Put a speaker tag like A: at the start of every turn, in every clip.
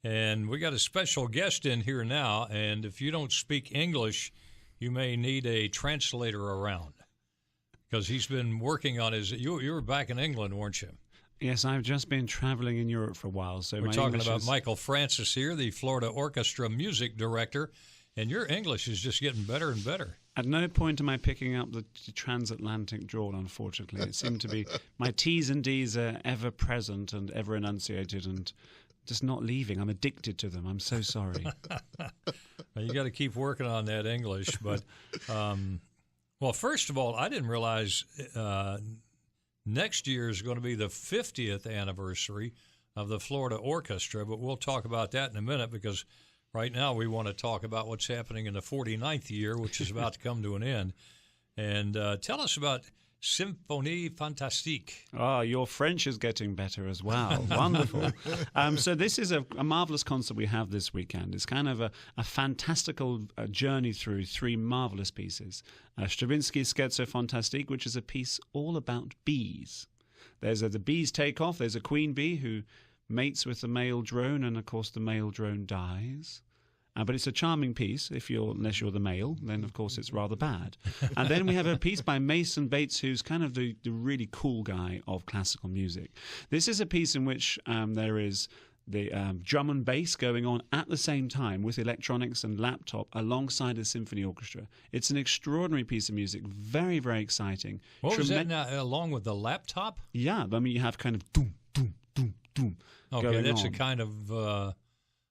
A: And we got a special guest in here now, and if you don't speak English, you may need a translator around because he's been working on his. You were back in England, weren't you?
B: Yes, I've just been traveling in Europe for a while. So
A: we're talking about Michael Francis here, the Florida Orchestra music director, and your English is just getting better and better.
B: At no point am I picking up the transatlantic drawl, unfortunately. It seemed to be my T's and D's are ever present and ever enunciated and just not leaving. I'm addicted to them. I'm so sorry.
A: Well, you got to keep working on that English. But, well, first of all, I didn't realize next year is going to be the 50th anniversary of the Florida Orchestra, but we'll talk about that in a minute because right now we want to talk about what's happening in the 49th year, which is about to come to an end. And tell us about Symphonie Fantastique.
B: Oh, your French is getting better as well. Wonderful. So this is a marvelous concert we have this weekend. It's kind of a fantastical journey through three marvelous pieces. Stravinsky's Scherzo Fantastique, which is a piece all about bees. There's the bees take off. There's a queen bee who mates with the male drone, and of course the male drone dies. But it's a charming piece, unless you're the male, then of course it's rather bad. And then we have a piece by Mason Bates, who's kind of the really cool guy of classical music. This is a piece in which there is the drum and bass going on at the same time with electronics and laptop alongside the symphony orchestra. It's an extraordinary piece of music, very, very exciting.
A: What was that now, along with the laptop?
B: Yeah, I mean, you have kind of doom, doom, doom, doom.
A: Okay, that's a kind of...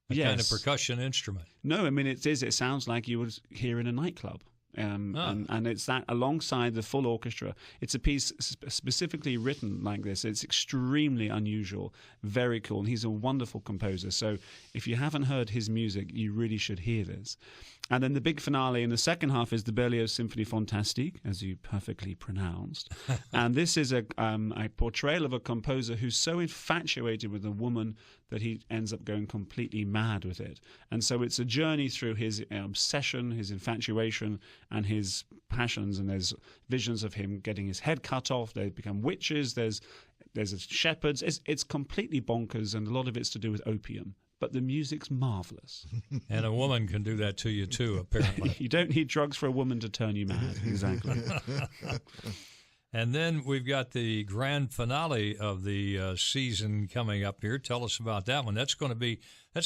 A: kind of percussion instrument.
B: No, I mean, it sounds like you would hear in a nightclub. And it's that alongside the full orchestra. It's a piece specifically written like this. It's extremely unusual, very cool. And he's a wonderful composer. So if you haven't heard his music, you really should hear this. And then the big finale in the second half is the Berlioz Symphonie Fantastique, as you perfectly pronounced. And this is a portrayal of a composer who's so infatuated with a woman that he ends up going completely mad with it. And so it's a journey through his obsession, his infatuation, and his passions. And there's visions of him getting his head cut off. They become witches. There's shepherds. It's completely bonkers, and a lot of it's to do with opium. But the music's marvelous.
A: And a woman can do that to you, too, apparently.
B: You don't need drugs for a woman to turn you mad. Exactly.
A: And then we've got the grand finale of the season coming up here. Tell us about that one. That's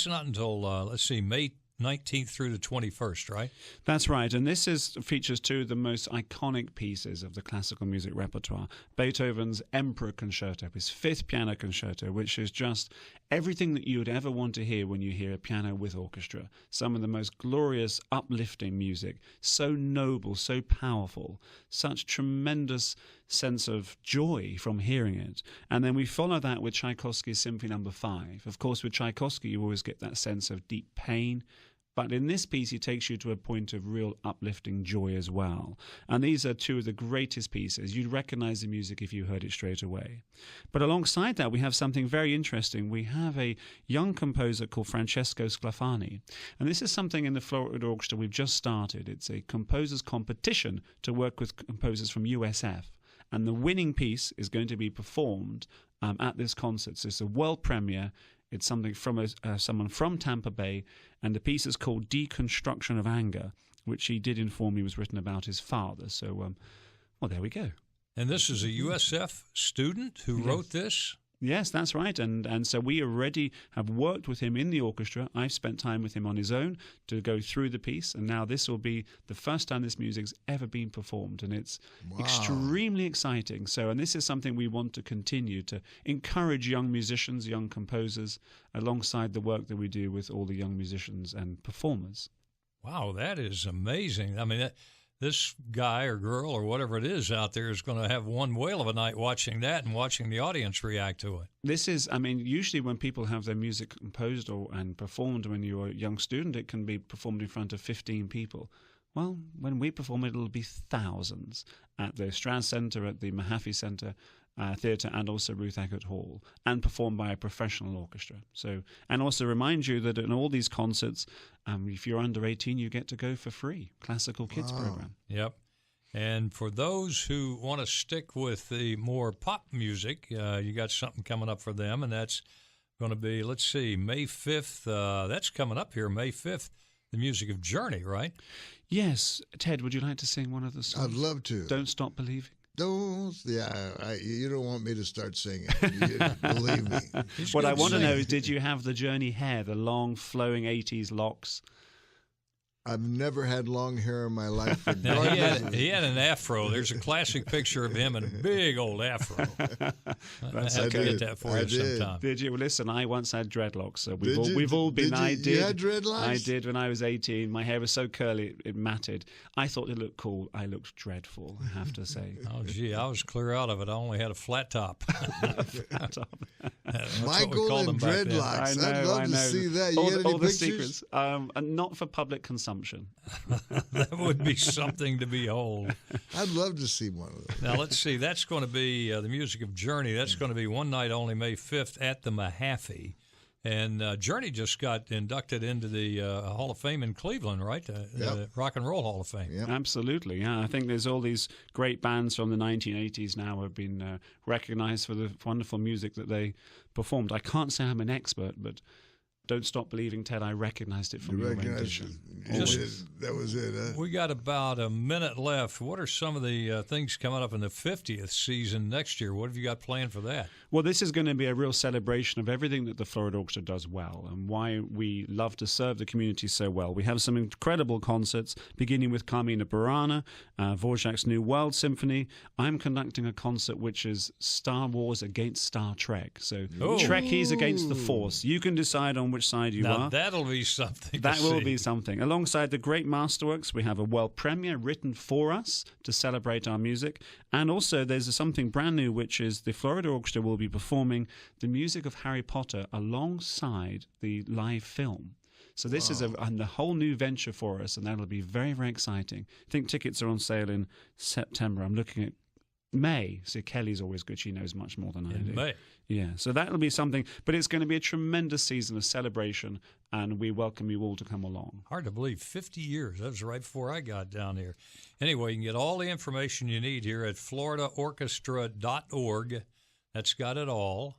A: not until, May 19th through the 21st, right?
B: That's right. And this features two of the most iconic pieces of the classical music repertoire. Beethoven's Emperor Concerto, his fifth piano concerto, which is just everything that you would ever want to hear when you hear a piano with orchestra. Some of the most glorious, uplifting music. So noble, so powerful. Such tremendous sense of joy from hearing it. And then we follow that with Tchaikovsky's Symphony No. 5. Of course, with Tchaikovsky, you always get that sense of deep pain. But in this piece, he takes you to a point of real uplifting joy as well. And these are two of the greatest pieces. You'd recognize the music if you heard it straight away. But alongside that, we have something very interesting. We have a young composer called Francesco Sclafani. And this is something in the Florida Orchestra we've just started. It's a composers' competition to work with composers from USF. And the winning piece is going to be performed at this concert. So it's a world premiere. It's something from someone from Tampa Bay, and the piece is called Deconstruction of Anger, which he did inform me was written about his father. So, well, there we go.
A: And this is a USF student who wrote this?
B: Yes, that's right. And so we already have worked with him in the orchestra. I've spent time with him on his own to go through the piece. And now this will be the first time this music's ever been performed. And it's extremely exciting. And this is something we want to continue to encourage young musicians, young composers, alongside the work that we do with all the young musicians and performers.
A: Wow, that is amazing. I mean, this guy or girl or whatever it is out there is going to have one whale of a night watching that and watching the audience react to it.
B: This is, I mean, usually when people have their music composed and performed when you're a young student, it can be performed in front of 15 people. Well, when we perform it, it'll be thousands at the Strauss Center, at the Mahaffey Center Theatre, and also Ruth Eckert Hall, and performed by a professional orchestra. So, and also remind you that in all these concerts, if you're under 18, you get to go for free. Classical Kids program.
A: Yep. And for those who want to stick with the more pop music, you got something coming up for them, and that's going to be, let's see, May 5th. That's coming up here, May 5th. The music of Journey, right?
B: Yes. Ted, would you like to sing one of the songs?
C: I'd love to.
B: Don't Stop Believing.
C: You don't want me to start singing. Believe me.
B: What I want to know is, did you have the Journey hair, the long, flowing 80s locks?
C: I've never had long hair in my life.
A: Now, he had an afro. There's a classic picture of him in a big old afro. I have to get that for you sometime.
B: Did you? Well, listen, I once had dreadlocks. So we've all been.
C: Did you had dreadlocks?
B: I did when I was 18. My hair was so curly it matted. I thought it looked cool. I looked dreadful, I have to say.
A: Oh, gee, I was clear out of it. I only had a flat top.
C: Michael and dreadlocks. I'd love to see that. You get any
B: the
C: pictures?
B: secrets. And not for public consumption.
A: That would be something to behold.
C: I'd love to see one of those.
A: Now, let's see. That's going to be the music of Journey. That's going to be one night only, May 5th at the Mahaffey. And Journey just got inducted into the Hall of Fame in Cleveland, right? The Rock and Roll Hall of Fame.
C: Yep.
B: Absolutely, yeah. I think there's all these great bands from the 1980s now who have been recognized for the wonderful music that they performed. I can't say I'm an expert, but Don't Stop Believing, Ted, I recognized it from your rendition.
C: That was it, huh?
A: We got about a minute left. What are some of the things coming up in the 50th season next year? What have you got planned for that?
B: Well, this is going to be a real celebration of everything that the Florida Orchestra does well and why we love to serve the community so well. We have some incredible concerts, beginning with Carmina Burana, Dvorak's New World Symphony. I'm conducting a concert which is Star Wars against Star Trek. So Trekkies against the Force. You can decide on which side you are.
A: That'll be something.
B: That will be something. Alongside the great masterworks, we have a world premiere written for us to celebrate our music. And also there's something brand new, which is the Florida Orchestra will be performing the music of Harry Potter alongside the live film. So this is a whole new venture for us, and that'll be very, very exciting. I think tickets are on sale in September. I'm looking at May. See, Kelly's always good. She knows much more than I do.
A: May.
B: Yeah, so that'll be something. But it's going to be a tremendous season of celebration, and we welcome you all to come along.
A: Hard to believe, 50 years. That was right before I got down here. Anyway, you can get all the information you need here at floridaorchestra.org. That's got it all.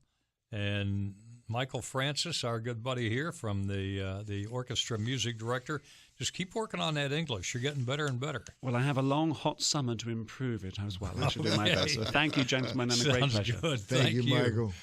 A: And Michael Francis, our good buddy here from the orchestra music director, just keep working on that English. You're getting better and better.
B: Well, I have a long, hot summer to improve it as well. I should do my best. So thank you, gentlemen, and a great pleasure.
A: Good.
C: Thank you, Michael.